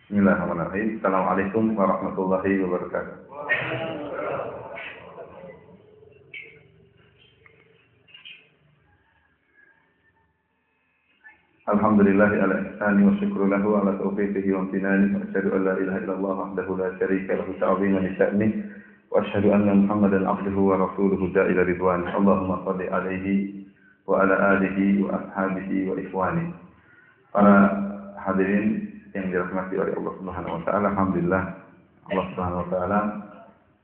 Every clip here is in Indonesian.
Bismillahirrahmanirrahim. Assalamualaikum warahmatullahi wabarakatuh. Alhamdulillah ala ihsani wa syukru lahu ala taufiqihi wa amtinani wa asyhadu an la ilaha illallah wahdahu la syarika lahu ta'ziman li sya'ni wa asyhadu anna Muhammadan abduhu wa rasuluhu da'ila ridwani. Allahumma shalli alaihi wa ala alihi wa ashabihi wa ikhwani. Para hadirin yang dirahmati oleh Allah Subhanahu wa taala, alhamdulillah Allah Subhanahu wa taala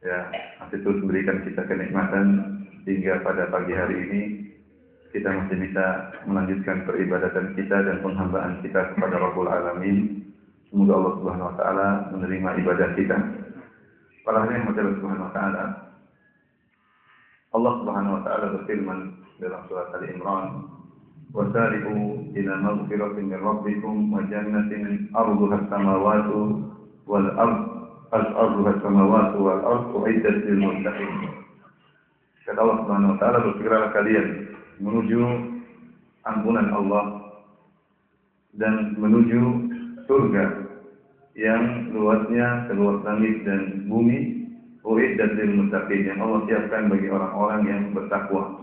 ya masih terus memberikan kita kenikmatan hingga pada pagi hari ini kita masih bisa melanjutkan peribadatan kita dan penghambaan kita kepada Rabbul Alamin. Semoga Allah Subhanahu wa taala menerima ibadah kita. Para hadirin Allah Subhanahu wa taala, Allah Subhanahu wa taala berfirman dalam surat Ali Imran, وَسَارِعُوا إِلَى مَغْفِرَةٍ مِّن رَّبِّكُمْ وَجَنَّةٍ أَرْضُهَا السَّمَاوَاتُ وَالْأَرْضُ أُعِدَّتْ لِلْمُتَّقِينَ. Kata Allah Subhanahu wa taala, bersegeralah kalian menuju ampunan Allah dan menuju surga yang luasnya seluas langit dan bumi, uiddat lil muttaqin, yang Allah siapkan bagi orang-orang yang bertakwa.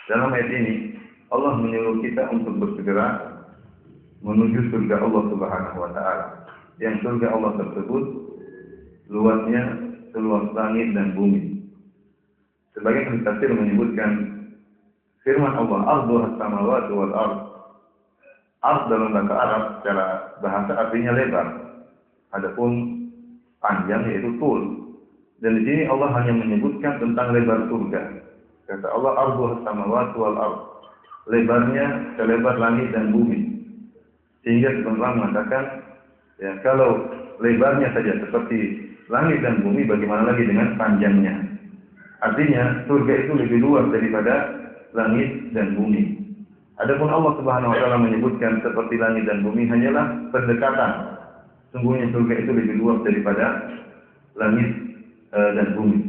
Dalam ayat ini Allah menyuruh kita untuk bersegera menuju surga Allah Subhanahu wa taala. Yang surga Allah tersebut luasnya seluas langit dan bumi. Sebagian tafsir menyebutkan firman Allah, "Ardhuha as-samawati wal ard." Ard dalam bahasa Arab secara bahasa artinya lebar. Adapun panjang yaitu tul. Dan di sini Allah hanya menyebutkan tentang lebar surga. Kata Allah, "Ardhuha as-samawati wal ard." Lebarnya selebar langit dan bumi. Sehingga sebenarnya mengatakan, ya kalau lebarnya saja seperti langit dan bumi, bagaimana lagi dengan panjangnya? Artinya surga itu lebih luas daripada langit dan bumi. Adapun Allah Subhanahu wa taala menyebutkan seperti langit dan bumi hanyalah pendekatan. Sungguhnya surga itu lebih luas daripada langit dan bumi.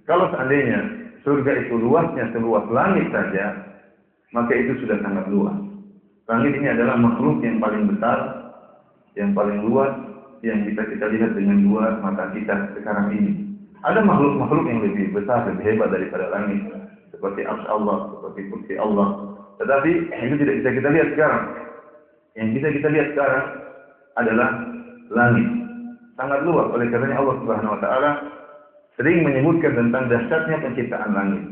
Kalau seandainya surga itu luasnya seluas langit saja, maka itu sudah sangat luas. Langit ini adalah makhluk yang paling besar, yang paling luas, yang bisa kita lihat dengan dua mata kita sekarang ini. Ada makhluk-makhluk yang lebih besar, lebih hebat daripada langit, seperti arsy Allah, seperti kursi Allah. Tetapi itu tidak bisa kita lihat sekarang. Yang bisa kita lihat sekarang adalah langit. Sangat luas. Oleh karenanya Allah Subhanahu wa taala sering menyebutkan tentang dahsyatnya penciptaan langit.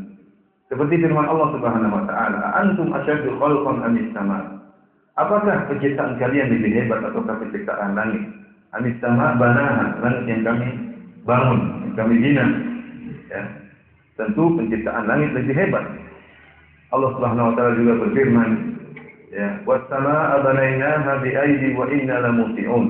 Seperti firman Allah Subhanahu wa taala, "Antum asyaddu khalqan amis sama?" Apakah penciptaan kalian lebih hebat ataukah penciptaan langit? Amis sama banaha, langit yang kami bangun, yang kami bina. Ya. Tentu penciptaan langit lebih hebat. Allah Subhanahu wa taala juga berfirman, ya, "Was samaa'a banainaha bi aidi wa inna lamusi'un."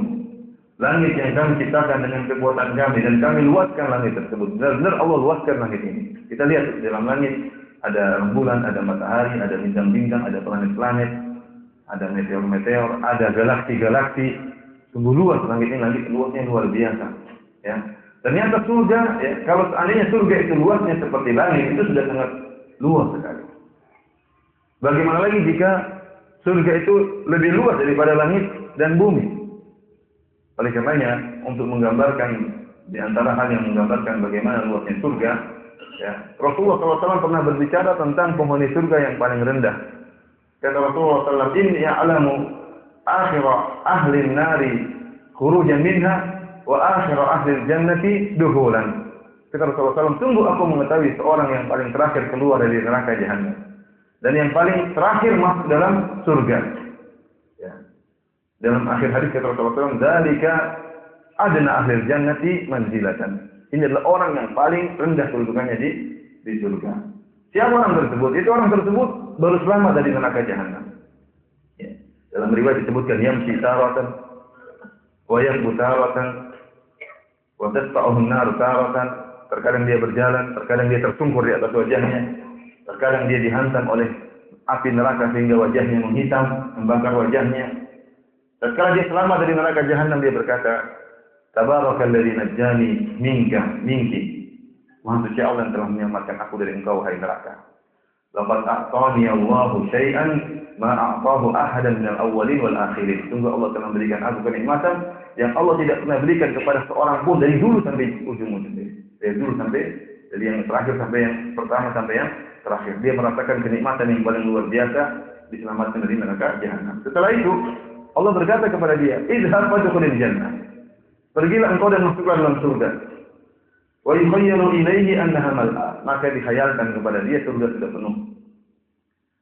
Langit yang kami ciptakan dengan kekuatan kami dan kami luaskan langit tersebut. Benar-benar Allah luaskan langit ini. Kita lihat di dalam langit ada rembulan, ada matahari, ada bintang-bintang, ada planet-planet, ada meteor-meteor, ada galaksi-galaksi. Sungguh luas langit ini, langit luasnya luar biasa. Ya. Ternyata surga, ya, kalau seandainya surga itu luasnya seperti langit, itu sudah sangat luas sekali. Bagaimana lagi jika surga itu lebih luas daripada langit dan bumi? Oleh karenanya, untuk menggambarkan di antara hal yang menggambarkan bagaimana luasnya surga, ya, Rasulullah SAW pernah berbicara tentang penghuni surga yang paling rendah. Kata Rasulullah SAW, "Inni a'lamu akhira ahli nari khurujan minha wa akhira ahli jannati duhulan." Kata Rasulullah SAW, "Sungguh aku mengetahui seorang yang paling terakhir keluar dari neraka jahanam dan yang paling terakhir masuk dalam surga." Ya. Dalam akhir hadis kata Rasulullah SAW, "Dzalika adna ahli jannati manzilatan." Ini adalah orang yang paling rendah kedudukannya di surga. Siapa orang tersebut? Itu orang tersebut baru selamat dari neraka jahanam. Ya. Dalam riwayat disebutkan yamshi taratan wa yaqbu taratan wa tasfa'uhu an-nar taratan. Terkadang dia berjalan, terkadang dia tersungkur di atas wajahnya, terkadang dia dihantam oleh api neraka sehingga wajahnya menghitam, membakar wajahnya. Tatkala dia selamat dari neraka jahanam, dia berkata, "Tabarakalladzi najjani minki." Maha suci Allah yang telah menyelamatkan aku dari engkau, hai neraka. Laqad a'tani Allahu syai'an ma a'tahu ahadan minal awwalin wal akhirin. Sungguh Allah telah memberikan aku kenikmatan yang Allah tidak pernah berikan kepada seorang pun dari dulu sampai ujung-ujung. Dari dulu sampai dari yang terakhir sampai yang pertama sampai yang terakhir. Dia merasakan kenikmatan yang paling luar biasa, diselamatkan dari neraka jahanam. Setelah itu Allah berkata kepada dia, "Idhhab fadkhulil jannah." Pergilah engkau dan masuklah dalam surga. Wa yukhayyalu ilaihi annaha mal'a. Maka dikhayalkan kepada dia surga sudah penuh.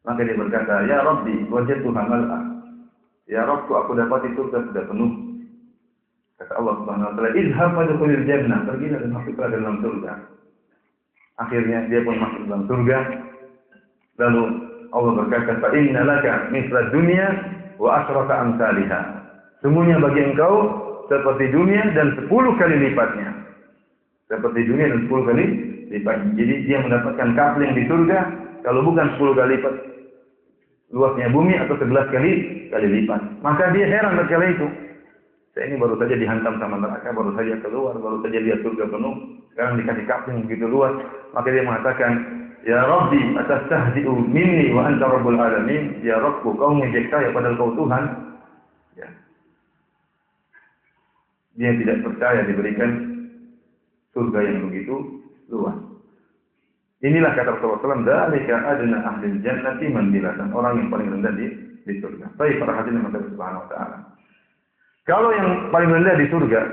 Maka dia berkata, "Ya Rabbi, wajadtuha mal'a." Ya Rabbku, aku dapati surga sudah penuh. Kata Allah Subhanahu wa taala, "Idhhab fadkhulil jannah." Pergilah dan masuklah dalam surga. Akhirnya dia pun masuk dalam surga. Lalu Allah berkata, "Fa inna laka mithla dunya wa asyrata amsalha." Sungguhnya bagi engkau seperti dunia dan 10 kali lipatnya. Seperti dunia dan 10 kali lipat. Jadi dia mendapatkan kapling di surga kalau bukan 10 kali lipat luasnya bumi atau 11 kali lipat. Maka dia heran ketika itu. Saya ini baru saja dihantam sama neraka, baru saja keluar, baru saja lihat surga penuh, sekarang dikasih kapling begitu luas. Maka dia mengatakan, "Ya Rabbi, atastahzi'u minni wa anta rabbul alamin." Ya Rabbku, kau ngejek saya padahal kau Tuhan. Ya. Dia tidak percaya diberikan surga yang begitu luas. Inilah kata Rasulullah SAW, "Dzalika adna ahlil jannati manzilatan." Orang yang paling rendah di surga. Baik para hadirin yang Subhanahu wa taala. Kalau yang paling rendah di surga,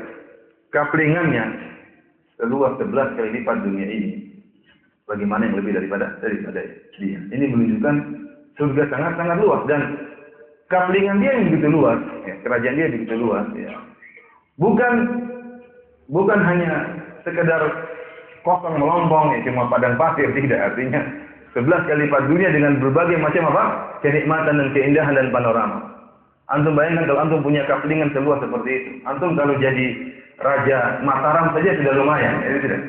kaplingannya seluas 11 kali lipat dunia ini. Bagaimana yang lebih daripada dia? Ini menunjukkan surga sangat-sangat luas dan kaplingan dia yang begitu luas, ya, kerajaan dia begitu luas, ya. Bukan hanya sekedar kosong melompong, ya, cuma padang pasir, tidak. Artinya 11 kali lipat dunia dengan berbagai macam kenikmatan dan keindahan dan panorama. Antum bayangkan kalau antum punya kaplingan seluas seperti itu. Antum kalau jadi Raja Mataram saja sudah lumayan, ya tidak?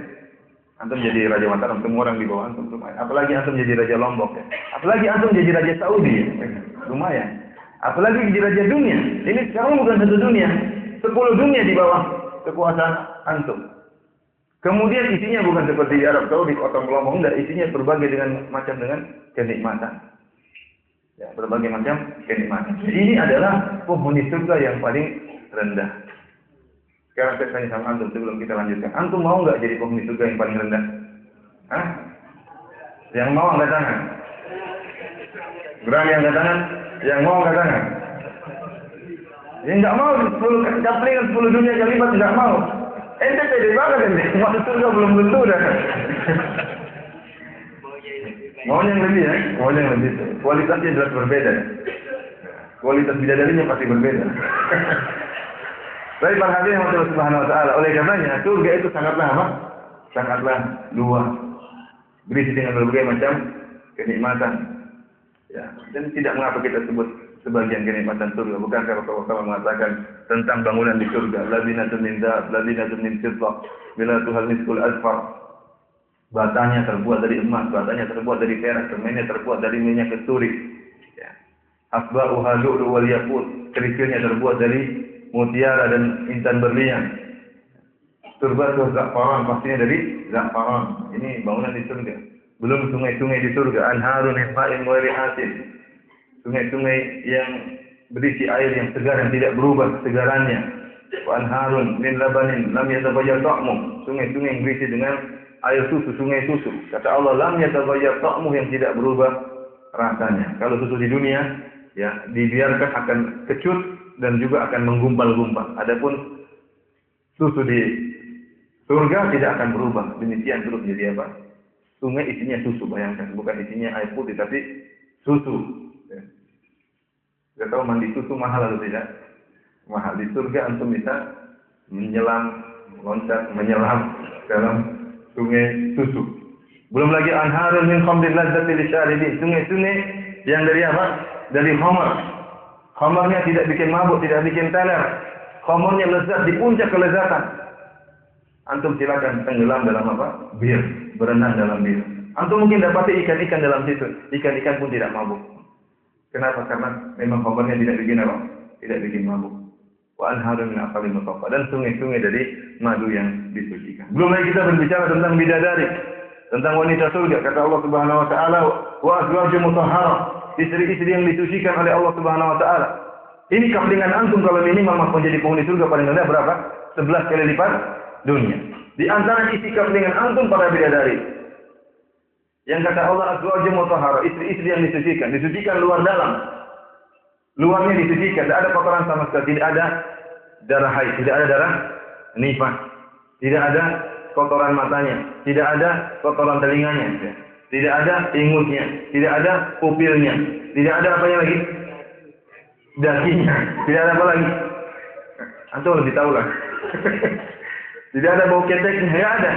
Antum jadi Raja Mataram, semua orang di bawah antum lumayan. Apalagi antum jadi Raja Lombok, ya. Apalagi antum jadi Raja Saudi, ya. Lumayan. Apalagi jadi Raja dunia. Ini sekarang bukan satu dunia, 10 dunia di bawah kekuasaan antum. Kemudian isinya bukan seperti di Arab Saudi, kota melompong, enggak. Isinya berbagai dengan kenikmatan. Ya, berbagai macam kenikmatan. Ini adalah penghuni surga yang paling rendah. Sekarang saya tanya sama antum sebelum kita lanjutkan. Antum mau nggak jadi penghuni surga yang paling rendah? Hah? Yang mau angkat tangan? Berani angkat tangan? Yang mau angkat tangan? Yang nggak mau, 10 kaplingan 10 dunia kali lipat nggak mau. Ente pede banget ente. Masuk surga belum tentu dah. Mau yang lebih ya, mau yang lebih. Kualitasnya jelas berbeda. Kualitas bidadarinya pasti berbeda. Baik para hadirin yang Allah Subhanahu wa taala, oleh karenanya surga itu sangatlah sangatlah luas. Berisi dengan berbagai macam kenikmatan. Ya, dan tidak mengapa kita sebut sebagian kenikmatan surga. Bukankah Rasulullah SAW mengatakan tentang bangunan di surga, ladzinatun min dzahab, ladzinatun min fiddah, milatuhal miskul azfar. Batanya terbuat dari emas, batanya terbuat dari perak, semennya terbuat dari minyak kasturi. Ya. Asba'uha lu'lu wal yaqut, kerikilnya terbuat dari mutiara dan intan berlian. Turbatun za'faran, pastinya dari za'faran. Ini bangunan di surga. Belum sungai-sungai di surga, anharun min ma'in ghairi asin. Sungai-sungai yang berisi air yang segar yang tidak berubah kesegarannya. Wa anharun min labanin lam yatabayyar ta'muh. Sungai-sungai yang berisi dengan air susu, sungai susu. Kata Allah, lam yatabayyar ta'muh, yang tidak berubah rasanya. Kalau susu di dunia, ya, dibiarkan akan kecut dan juga akan menggumpal-gumpal. Adapun susu di surga tidak akan berubah. Demikian terus jadi apa? Sungai isinya susu, bayangkan. Bukan isinya air putih, tapi susu. Ya. Gak tahu mandi susu mahal atau tidak? Mahal. Di surga antum bisa menyelam, loncat, menyelam dalam sungai susu. Belum lagi anharun min khamrin lazzatil lisharibin. Sungai-sungai yang dari apa? Dari khamar. Khamarnya tidak bikin mabuk, tidak bikin teler. Khamarnya lezat di puncak kelezatan. Antum silakan tenggelam dalam apa? Bir, berenang dalam bir. Antum mungkin dapati ikan-ikan dalam situ. Ikan-ikan pun tidak mabuk. Kenapa? Karena memang khamarnya tidak bikin apa? Tidak bikin mabuk. Wa anharun min asalin musaffa, dan sungai-sungai dari madu yang disucikan. Belum lagi kita berbicara tentang bidadari. Tentang wanita surga, kata Allah Subhanahu wa taala, wa azwajum mutahharah, istri-istri yang disucikan oleh Allah Subhanahu wa taala. Ini kaplingan antum kalau minimal masuk menjadi penghuni surga paling rendah berapa? 11 kali lipat dunia. Di antara isi kaplingan antum para bidadari. Yang kata Allah azwajum mutahharah, istri-istri yang disucikan luar dalam. Luarnya disucikan, tidak ada kotoran sama sekali, tidak ada darah haid, tidak ada darah nifas, tidak ada kotoran matanya, tidak ada kotoran telinganya, tidak ada ingusnya, tidak ada pupilnya, tidak ada apanya lagi, dakinya, tidak ada apa lagi. Antum lebih tahu lah. Tidak ada bau keteknya, tidak ada.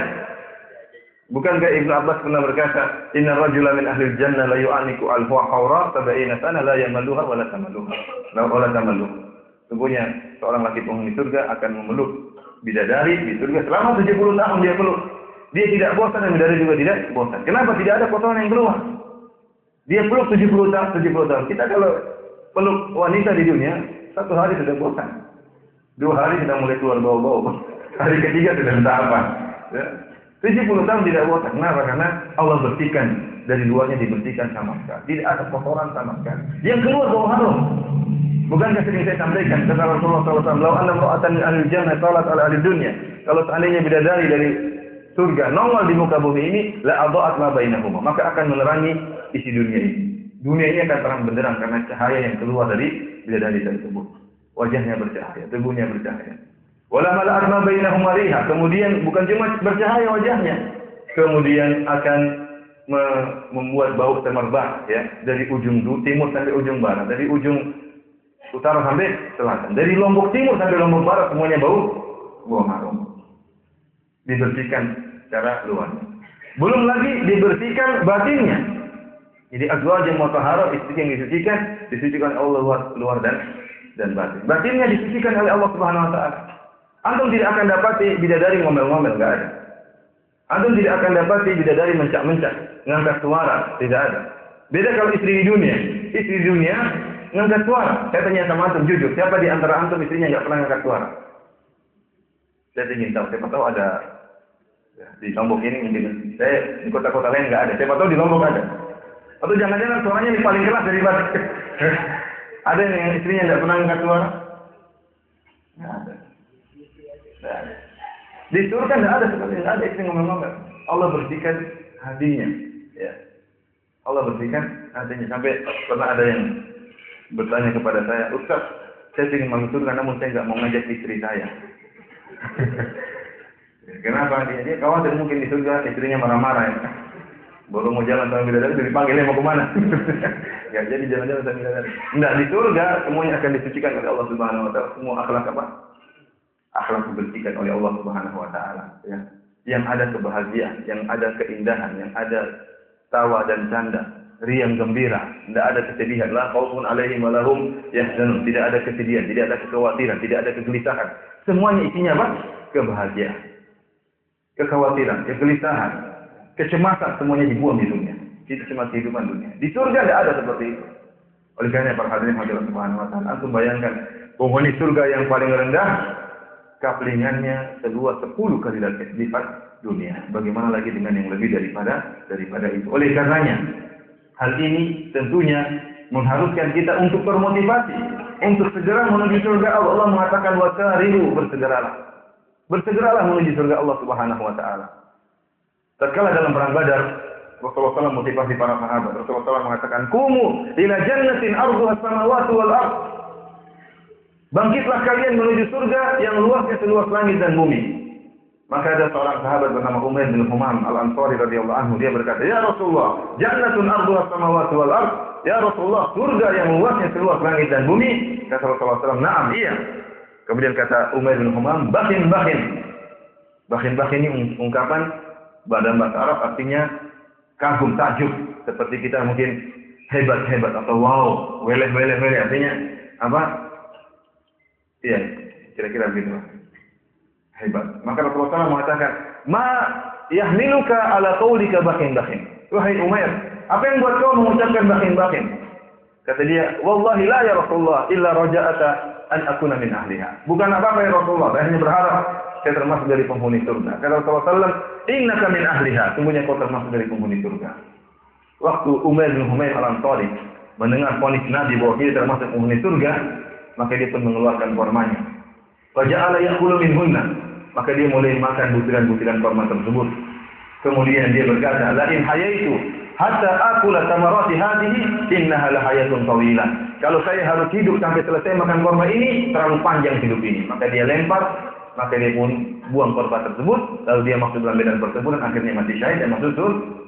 Bukankah Ibnu Abbas pernah berkata, Inna rajula min ahli jannah la yu'aniku al-huwa qawra sab'ina sana la yamaluha wa la tamalluha. Sungguhnya seorang laki penghuni surga akan memeluk bidadari di surga selama 70 tahun dia peluk. Dia tidak bosan dan bidadari juga tidak bosan. Kenapa? Tidak ada kotoran yang keluar. Dia peluk 70 tahun. Kita kalau peluk wanita di dunia, 1 hari sudah bosan. 2 hari sudah mulai keluar bau-bau. Hari ketiga sudah entah apa. Ya. 70 tahun tidak bosan. Kenapa? Karena Allah bersihkan dari luarnya, dibersihkan sama sekali. Tidak ada kotoran sama sekali. Yang keluar bau harum. Bukankah sering saya sampaikan kata Rasulullah SAW, "Lau anna imra'atan min ahli jannah talat ala ahli dunya." Kalau seandainya bidadari dari surga nongol di muka bumi ini, la adha'at ma bainahuma, maka akan menerangi isi dunia ini. Dunia ini akan terang benderang karena cahaya yang keluar dari bidadari tersebut. Wajahnya bercahaya, tubuhnya bercahaya. Wala mala'at ma bainahuma riha, kemudian bukan cuma bercahaya wajahnya, kemudian akan membuat bau semerbak ya, dari ujung timur sampai ujung barat, dari ujung utara sampai selatan, dari Lombok Timur sampai Lombok Barat semuanya bau harum. Dibersihkan secara luarnya. Belum lagi dibersihkan batinnya. Jadi azwajum mutahharah, istri yang disucikan oleh Allah luar dan batin. Batinnya disucikan oleh Allah Subhanahu wa taala. Antum tidak akan dapati bidadari ngomel-ngomel, enggak ada. Antum tidak akan dapati bidadari mencak-mencak, ngangkat suara, tidak ada. Beda kalau istri di dunia. Istri di dunia ngangkat suara. Saya tanya sama antum jujur, siapa di antara antum istrinya enggak pernah ngangkat suara? Saya ingin tahu, siapa tahu ada ya, di Lombok ini mungkin. Saya di kota-kota lain enggak ada. Siapa tahu di Lombok ada. Atau jangan-jangan suaranya ini paling keras daripada ada yang istrinya enggak pernah ngangkat suara? Enggak ada. Di surga tidak ada seperti itu, ada istri ngomong-ngomong. Allah bersihkan hatinya, ya. Allah bersihkan hatinya. Sampai pernah ada yang bertanya kepada saya, Ustaz, saya ingin masuk surga, namun saya nggak mau ngajak istri saya. Kenapa? Dia khawatir mungkin di surga istrinya marah-marah. Ya. Baru mau jalan sama bidadari, dipanggilnya mau kemana? Ya, jadi jalan-jalan sama bidadari. Enggak, di surga semuanya akan disucikan oleh Allah Subhanahu wa taala. Semua akhlak apa? Akhlak dibersihkan oleh Allah Subhanahu wa taala, ya. Yang ada kebahagiaan, yang ada keindahan, yang ada tawa dan canda, riang gembira, tidak ada kesedihan, la khaufun 'alaihim wa lahum yahzanun, tidak ada kesedihan, tidak ada kekhawatiran, tidak ada kegelisahan. Semuanya isinya apa? Kebahagiaan. Kekhawatiran, kegelisahan, kecemasan semuanya dibuang di dunia. Itu cuma kehidupan dunia. Di surga tidak ada seperti itu. Oleh karena para hadirin Allah Subhanahu wa taala, antum bayangkan penghuni surga yang paling rendah kaplingannya seluas 10 kali lipat dunia. Bagaimana lagi dengan yang lebih daripada itu. Oleh karenanya, hal ini tentunya mengharuskan kita untuk bermotivasi untuk segera menuju surga Allah. Allah mengatakan wasari'u, bersegeralah. Bersegeralah menuju surga Allah Subhanahu wa taala. Tatkala dalam perang Badar, Rasulullah SAW motivasi para sahabat. Rasulullah SAW mengatakan, "Qumu ila jannatin arduha as-samawati wal ardh." Bangkitlah kalian menuju surga yang luasnya seluas langit dan bumi. Maka ada seorang sahabat bernama Umair bin Humam Al-Ansari radhiyallahu anhu, dia berkata, "Ya Rasulullah, jannatun arduha as-samawati wal ardh." Ya Rasulullah, surga yang luasnya seluas langit dan bumi. Kata Rasulullah SAW, "Na'am, iya." Kemudian kata Umair bin Humam, "Bakhin." Bakhin ini ungkapan dalam bahasa Arab artinya kagum, takjub. Seperti kita mungkin hebat atau wow, weleh artinya apa? Iya, kira-kira begitu. Hebat. Maka Rasulullah SAW mengatakan, "Ma yahmiluka ala qaulika bakhin." Wahai Umair, apa yang buat kau mengucapkan bakhin? Kata dia, "Wallahi la ya Rasulullah illa raja'ata an akuna min ahliha." Bukan apa-apa ya Rasulullah, saya hanya berharap saya termasuk dari penghuni surga. Kata Rasulullah SAW, innaka min ahliha, sungguhnya kau termasuk dari penghuni surga. Waktu Umair bin Humair al-Ansari mendengar vonis Nabi bahwa dia termasuk penghuni surga, maka dia pun mengeluarkan kormanya. Faja'ala ya'kulu minhunna, maka dia mulai makan butiran-butiran korma tersebut. Kemudian dia berkata, la in hayaitu hatta akula tamarati hadhihi innaha la hayatun tawilah. Kalau saya harus hidup sampai selesai makan korma ini, terlalu panjang hidup ini. Maka dia lempar, maka dia pun buang korma tersebut, lalu dia masuk dalam medan pertempuran, akhirnya mati syahid dan masuk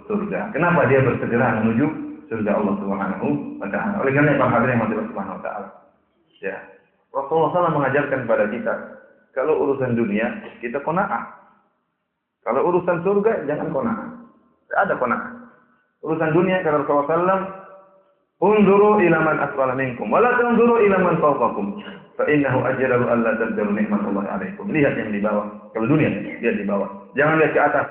surga. Kenapa dia bersegera menuju surga Allah Subhanahu wa taala? Oleh karena para hadirin yang Allah Subhanahu wa taala. Ya. Rasulullah SAW mengajarkan kepada kita, kalau urusan dunia kita qanaah. Kalau urusan surga jangan qanaah. Tidak ada qanaah. Urusan dunia kata Rasulullah SAW, unzuru ila man asfala minkum wa la tanzuru ila man fawqakum fa innahu ajdaru an la tadzaru ni'matallahi 'alaikum. Lihat yang di bawah. Kalau dunia, lihat di bawah. Jangan lihat ke atas.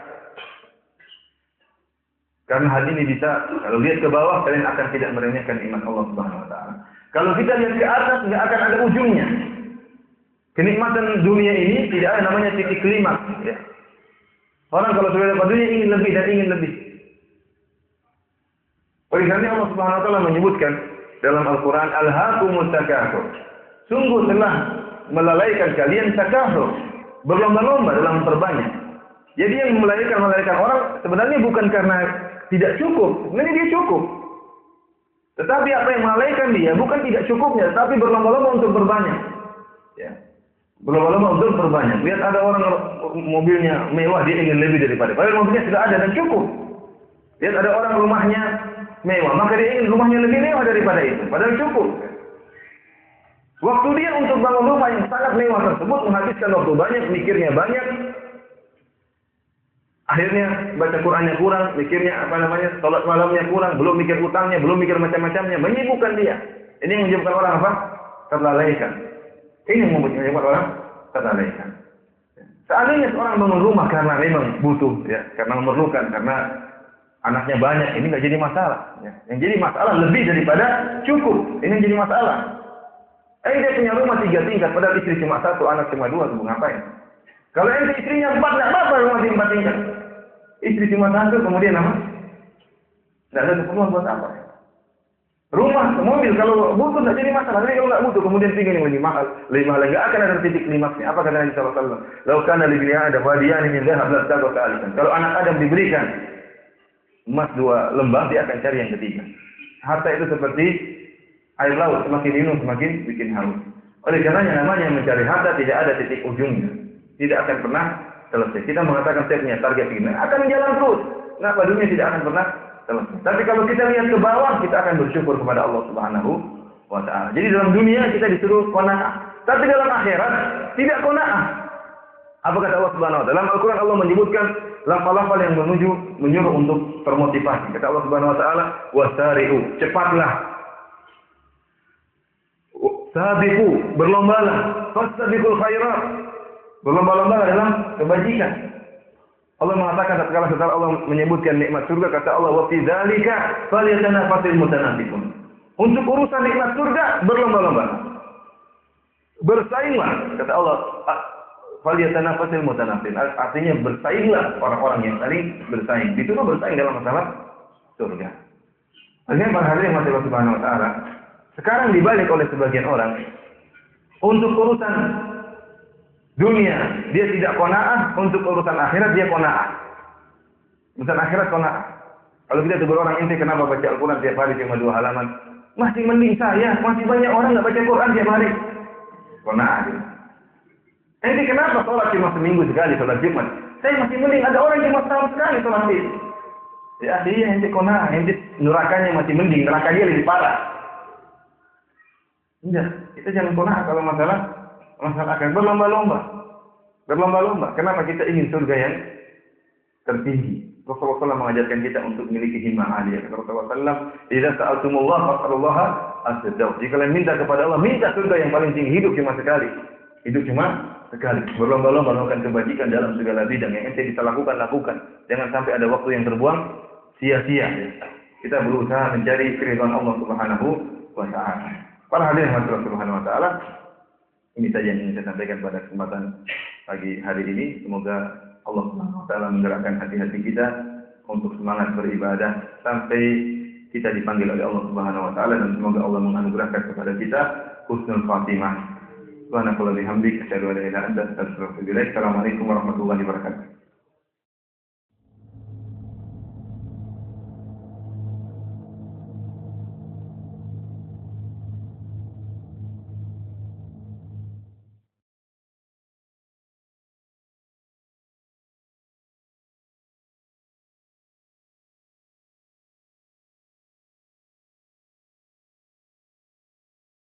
Karena hal ini bisa, kalau lihat ke bawah kalian akan tidak meremehkan nikmat Allah Subhanahu wa taala. Kalau kita lihat ke atas enggak akan ada ujungnya. Kenikmatan dunia ini tidak ada namanya titik klimaks, ya. Orang kalau sudah dapat dunia ingin lebih dan ingin lebih. Oleh karena Allah Subhanahu wa taala menyebutkan dalam Al-Qur'an, alhaakumut takatsur. Sungguh telah melalaikan kalian takatsur, berlomba-lomba dalam memperbanyak. Jadi yang melalaikan orang sebenarnya bukan karena tidak cukup, sebenarnya dia cukup. Tetapi apa yang melalaikan dia bukan tidak cukupnya, tapi berlomba-lomba untuk berbanyak. Ya. Berlomba-lomba untuk berbanyak. Lihat ada orang mobilnya mewah, dia ingin lebih daripada. Padahal mobilnya sudah ada dan cukup. Lihat ada orang rumahnya mewah, maka dia ingin rumahnya lebih mewah daripada itu. Padahal cukup. Waktu dia untuk bangun rumah yang sangat mewah tersebut menghabiskan waktu banyak, mikirnya banyak. Akhirnya baca Qur'annya kurang, mikirnya salat malamnya kurang, belum mikir utangnya, belum mikir macam-macamnya, menyibukkan dia. Ini yang menyebabkan orang apa? Terlalaikan. Ini yang menyebabkan orang terlalaikan. Seandainya seorang bangun rumah karena memang butuh, ya, karena memerlukan, karena anaknya banyak, ini nggak jadi masalah. Ya. Yang jadi masalah lebih daripada cukup. Ini yang jadi masalah. Dia punya rumah 3 tingkat, padahal istri cuma 1, anak cuma 2, tuh ngapain? Kalau istrinya 4, nggak apa-apa rumah 4 tingkat. Istri cuma 1, kemudian apa? Nggak ada keperluan buat apa? Rumah, mobil, kalau butuh nggak jadi masalah. Tapi kalau nggak butuh, kemudian tinggal yang lebih mahal, nggak akan ada titik klimaksnya. Apa kata Nabi sallallahu alaihi wasallam? Lau kana li bani Adam wadiyan min dhahab lastaqa ka'alikan. Kalau anak Adam diberikan emas 2 lembah, dia akan cari yang ketiga. Harta itu seperti air laut, semakin minum semakin bikin haus. Oleh karenanya namanya mencari harta tidak ada titik ujungnya. Tidak akan pernah selesai. Kita mengatakan saya punya target ini, akan jalan terus. Kenapa dunia tidak akan pernah selesai? Tapi kalau kita lihat ke bawah, kita akan bersyukur kepada Allah Subhanahu wa taala. Jadi dalam dunia kita disuruh qanaah, tapi dalam akhirat tidak qanaah. Apa kata Allah Subhanahu wa taala? Dalam Al-Qur'an Allah menyebutkan lafal-lafal yang menyuruh untuk termotivasi. Kata Allah Subhanahu wa taala, "Wasari'u", cepatlah. Sabiqu, berlombalah. Fastabiqul khairat, berlomba-lomba dalam kebajikan. Allah mengatakan setelah Allah menyebutkan nikmat surga, kata Allah, "Wa fi dzalika falyatanafasil mutanafisun." Untuk urusan nikmat surga berlomba-lomba. Bersainglah, kata Allah, falyatanafasil mutanafisun. Artinya bersainglah orang-orang yang saling bersaing. Dituduh bersaing dalam masalah surga. Artinya para hadirin yang Allah Subhanahu wa taala, sekarang dibalik oleh sebagian orang untuk urusan dunia dia tidak qanaah, untuk urusan akhirat dia qanaah. Urusan akhirat qanaah. Kalau kita tegur orang, ente kenapa baca Al-Quran tiap hari cuma 2 halaman? Masih mending saya, masih banyak orang nggak baca Quran tiap hari. Qanaah. Ente kenapa sholat cuma seminggu sekali, sholat Jumat? Saya masih mending, ada orang cuma setahun sekali sholat itu. Ya dia ente qanaah, ente nerakanya masih mending, neraka dia lebih parah. Enggak, kita jangan qanaah kalau masalah akan berlomba-lomba. Berlomba-lomba. Kenapa kita ingin surga yang tertinggi? Rasulullah SAW mengajarkan kita untuk memiliki himmah aliyah. Rasulullah SAW, "Idza sa'altumullah fas'alullaha as-sidq." Jika kalian minta kepada Allah, minta surga yang paling tinggi. Hidup cuma sekali. Hidup cuma sekali. Berlomba-lomba melakukan kebajikan dalam segala bidang yang ente bisa lakukan. Jangan sampai ada waktu yang terbuang sia-sia. Kita berusaha mencari keridhaan Allah Subhanahu wa taala. Para hadirin Subhanahu wa taala, Ini saja yang ingin saya sampaikan pada kesempatan pagi hari ini. Semoga Allah Subhanahu wa taala menggerakkan hati-hati kita untuk semangat beribadah sampai kita dipanggil oleh Allah Subhanahu wa taala, dan semoga Allah menganugerahkan kepada kita husnul khatimah. Subhanakallahumma wa bihamdika asyhadu an la ilaha illa anta astaghfiruka wa atubu ilaik. Assalamualaikum warahmatullahi wabarakatuh.